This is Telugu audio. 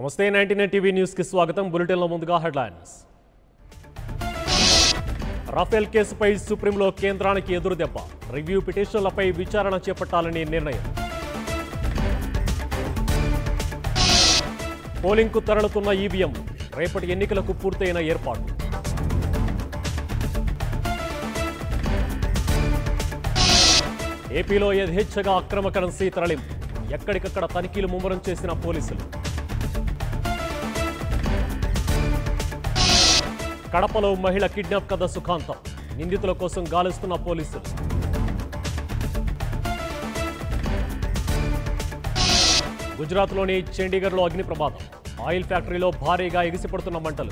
నమస్తే 99 టీవీ న్యూస్ కి స్వాగతం. బులెటిన్లో ముందుగా హెడ్లైన్స్. రాఫెల్ కేసుపై సుప్రీంలో కేంద్రానికి ఎదురుదెబ్బ. రివ్యూ పిటిషన్లపై విచారణ చేపట్టాలని నిర్ణయం. పోలింగ్కు తరలుతున్న ఈవీఎం. రేపటి ఎన్నికలకు పూర్తయిన ఏర్పాటు. ఏపీలో యథేచ్ఛగా అక్రమ కరెన్సీ తరలింపు. ఎక్కడికక్కడ తనిఖీలు ముమ్మరం చేసిన పోలీసులు. కడపలో మహిళ కిడ్నాప్ కథ సుఖాంతం. నిందితుల కోసం గాలిస్తున్న పోలీసులు. గుజరాత్లోని చండీగఢ్లో అగ్ని ప్రమాదం. ఆయిల్ ఫ్యాక్టరీలో భారీగా ఎగిసిపడుతున్న మంటలు.